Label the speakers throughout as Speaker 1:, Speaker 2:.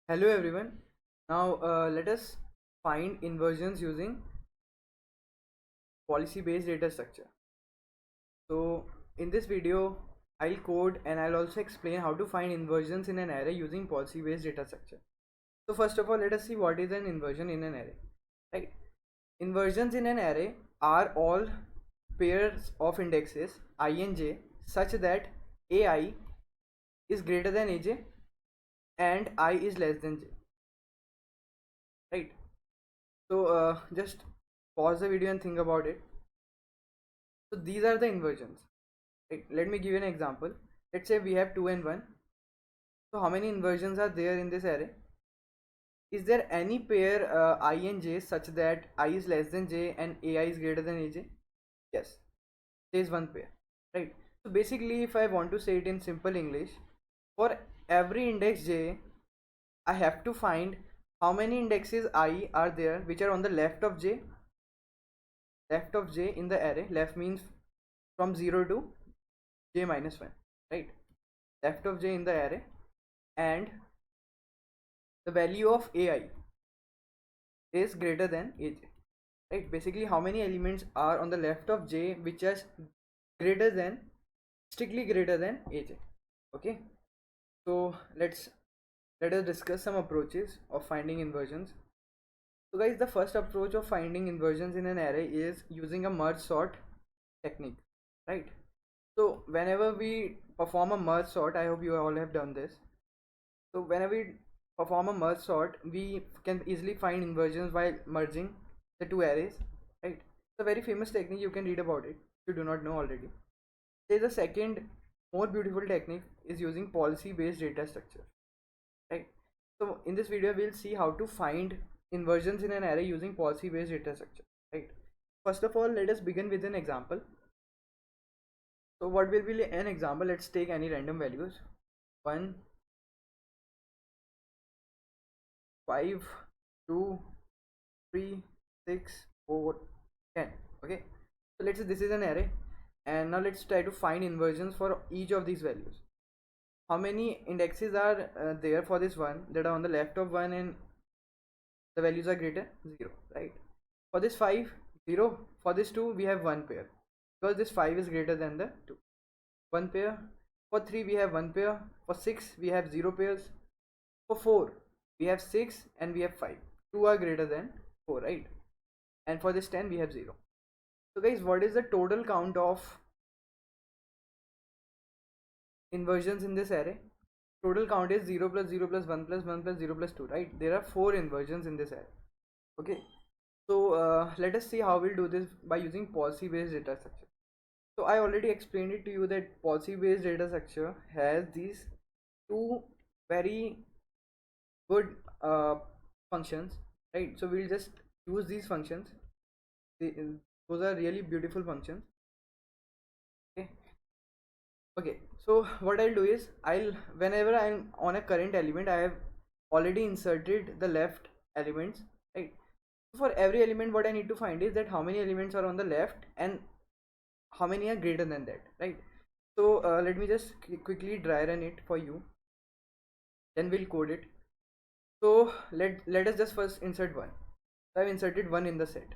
Speaker 1: Hello everyone. Now let us find inversions using policy based data structure. So in this video I'll code and I'll also explain how to find inversions in an array using policy based data structure. So first of all, let us see what is an inversion in an array. Right? Inversions in an array are all pairs of indexes I and j such that ai is greater than aj and I is less than j. Right? So just pause the video and think about it. So these are the inversions. Right? Let me give you an example. Let's say we have 2 and 1. So how many inversions are there in this array? Is there any pair I and j such that I is less than j and ai is greater than aj? Yes, there is one pair. Right? So basically, if I want to say it in simple English, for every index j, I have to find how many indexes I are there which are on the left of j in the array. Left means from 0 to j minus 1, right? Left of j in the array, and the value of ai is greater than aj, right? Basically, how many elements are on the left of j which is greater than, strictly greater than aj. Okay, so let us discuss some approaches of finding inversions. So guys, the first approach of finding inversions in an array is using a merge sort technique, right? So whenever we perform a merge sort, I hope you all have done this. So whenever we perform a merge sort, we can easily find inversions while merging the two arrays, right? It's a very famous technique. You can read about it if you do not know already. There's a second more beautiful technique is using policy based data structure, right? So in this video we'll see how to find inversions in an array using policy based data structure, right? First of all, let us begin with an example. So what will be an example? Let's take any random values: 1, 5, 2, 3, 6, 4, 10. Okay, so let's say this is an array, and now let's try to find inversions for each of these values. How many indexes are there for this one that are on the left of 1 and the values are greater? 0, right? For this 5, 0. For this 2, we have one pair because this 5 is greater than the 2. One pair. For 3, we have one pair. For 6, we have 0 pairs. For 4, we have 6 and we have 5. 2 are greater than 4, right? And for this 10, we have 0. So guys, what is the total count of inversions in this array? Total count is 0 plus 0 plus 1 plus 1 plus 0 plus 2, right? There are 4 inversions in this array. Okay, so let us see how we'll do this by using policy based data structure. So I already explained it to you that policy based data structure has these two very good functions, right? So we'll just use these functions. Those are really beautiful functions. Okay, okay, so what I'll do is, whenever I'm on a current element, I have already inserted the left elements, right? For every element, what I need to find is that how many elements are on the left and how many are greater than that, right? So let me just quickly dry run it for you, then we'll code it. So let us just first insert 1. So I've inserted 1 in the set.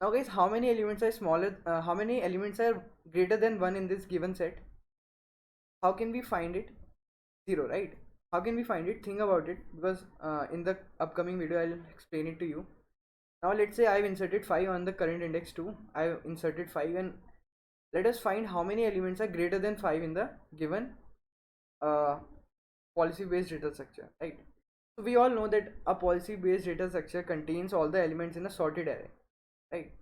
Speaker 1: Now guys, how many elements are how many elements are greater than 1 in this given set? How can we find it? 0, right? How can we find it? Think about it, because in the upcoming video I'll explain it to you. Now let's say I've inserted 5 on the current index 2. I've inserted 5, and let us find how many elements are greater than 5 in the given uh, policy based data structure, right? So we all know that a policy based data structure contains all the elements in a sorted array, right?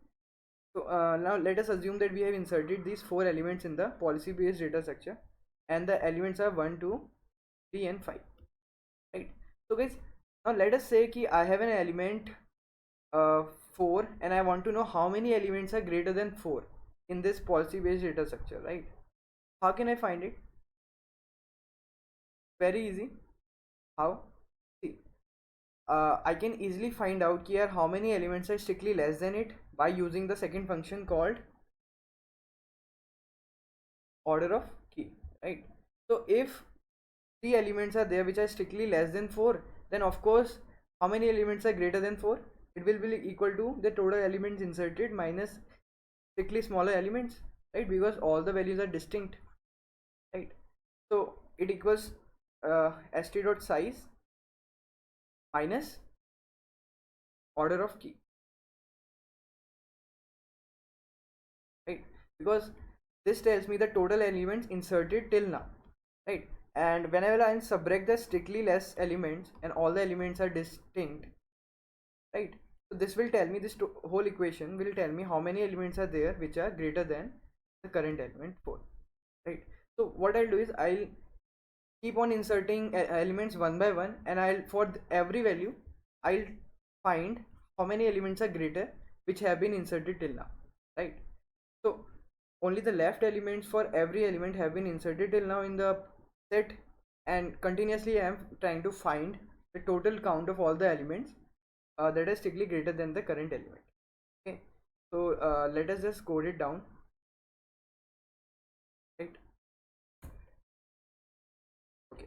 Speaker 1: So now let us assume that we have inserted these 4 elements in the policy based data structure, and the elements are 1, 2, 3 and 5, right? So guys, now let us say कि I have an element 4, and I want to know how many elements are greater than 4 in this policy based data structure, right? How can I find it? Very easy. How? See, I can easily find out here how many elements are strictly less than it by using the second function called order of key, right? So if 3 elements are there which are strictly less than 4, then of course how many elements are greater than 4? It will be equal to the total elements inserted minus strictly smaller elements, right? Because all the values are distinct, right? So it equals st dot size minus order of key, right? Because this tells me the total elements inserted till now, right? And whenever I subtract the strictly less elements and all the elements are distinct, right? So this will tell me, this whole equation will tell me how many elements are there which are greater than the current element 4, right? So what I'll do is I'll keep on inserting elements one by one, and I'll for every value I'll find how many elements are greater which have been inserted till now, right? So only the left elements for every element have been inserted till now in the set, and continuously I am trying to find the total count of all the elements that is strictly greater than the current element. Okay, so let us just code it down, right? Okay,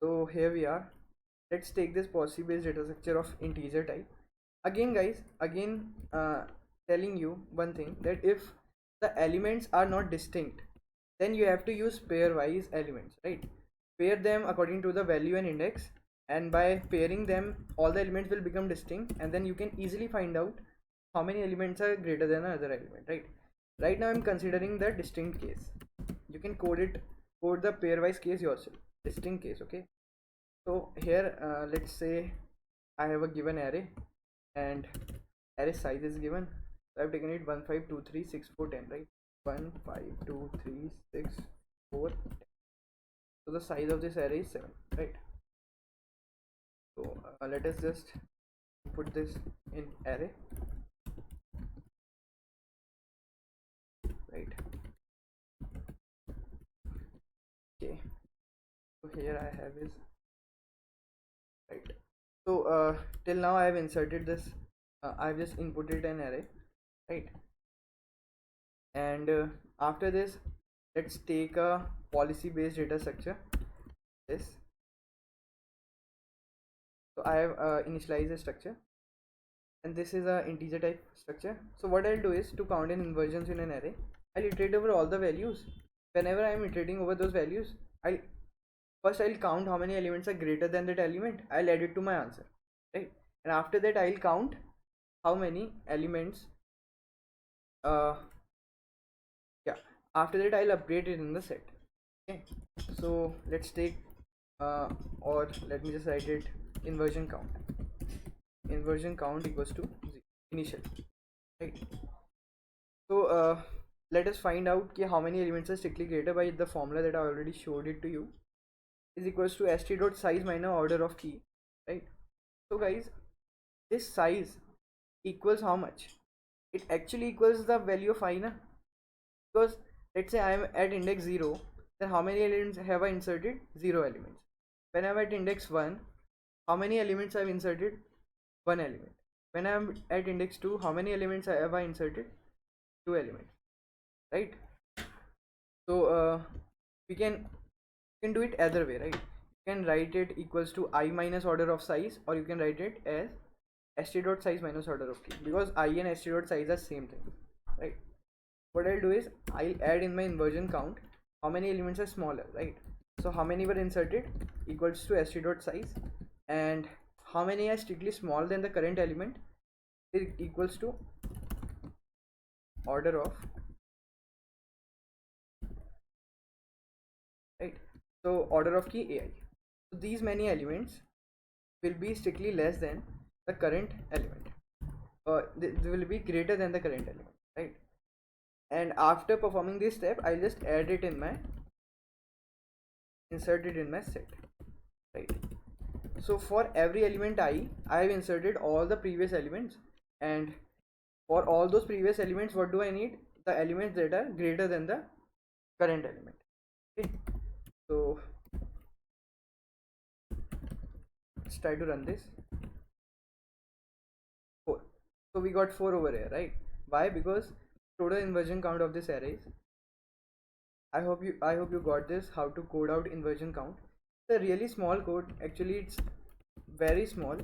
Speaker 1: so here we are. Let's take this POSSI based data structure of integer type. Again guys, again telling you one thing, that if the elements are not distinct, then you have to use pairwise elements, right? Pair them according to the value and index, and by pairing them all the elements will become distinct, and then you can easily find out how many elements are greater than another element, right? Right now I'm considering the distinct case. You can code the pairwise case yourself, distinct case. Okay, so here let's say I have a given array, and array size is given. So I've taken it 1 5 2 3 6 4 10, right? 1 5 2 3 6 4 10. So the size of this array is 7, right? So let us just put this in array, right? Okay, so here I have is, right? So till now I have inserted this, I've just inputted an array, right? And after this, let's take a policy based data structure, this. So I have initialized a structure, and this is a integer type structure. So what I'll do is, to count in inversions in an array, I'll iterate over all the values. Whenever I'm iterating over those values, I'll count how many elements are greater than that element. I'll add it to my answer, right? And after that I'll count how many elements yeah, after that I'll update it in the set. Okay, so let's take or let me just write it, inversion count equals to 0 initial, right? So let us find out how many elements are strictly greater by the formula that I already showed it to you, is equals to st dot size minus order of key, right? So guys, this size equals how much? It actually equals the value of I na, because let's say I am at index 0, then how many elements have I inserted? 0 elements. When I am at index 1, how many elements I have inserted? 1 element. When I am at index 2, how many elements have I inserted? 2 elements, right? So we can do it either way, right? You can write it equals to I minus order of size, or you can write it as st dot size minus order of key, because I and st dot size are same thing, right? What I'll do is I'll add in my inversion count how many elements are smaller, right? So how many were inserted equals to st dot size, and how many are strictly smaller than the current element is equals to order of, right? So order of key ai. So these many elements will be strictly less than the current element, they will be greater than the current element, right? And after performing this step, I'll just add it in my, insert it in my set, right? So for every element I have inserted all the previous elements, and for all those previous elements, what do I need? The elements that are greater than the current element. Okay, so let's try to run this. 4. So we got 4 over here, right? Why? Because total inversion count of this array is, I hope you got this, how to code out inversion count. It's a really small code, actually. It's very small,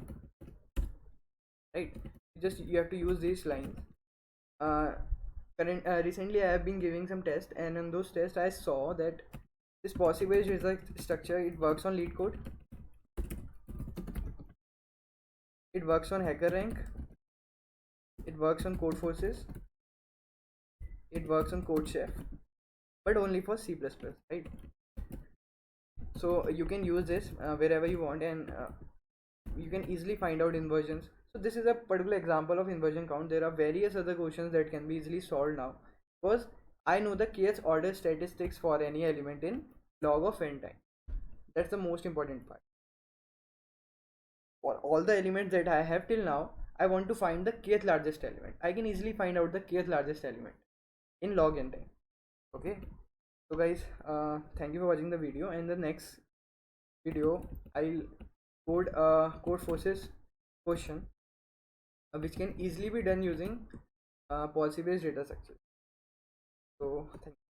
Speaker 1: right? Just you have to use these lines. Recently I have been giving some tests, and in those tests I saw that this possible result structure, it works on LeetCode, it works on HackerRank, it works on Codeforces, it works on CodeChef, but only for C++, right? So you can use this wherever you want, and you can easily find out inversions. So this is a particular example of inversion count. There are various other questions that can be easily solved now, because I know the kth order statistics for any element in log of n time. That's the most important part. For all the elements that I have till now, I want to find the kth largest element. I can easily find out the kth largest element in log n time. Okay, so guys, thank you for watching the video. And the next video I'll code Codeforces question which can easily be done using policy based data structure. So thank you.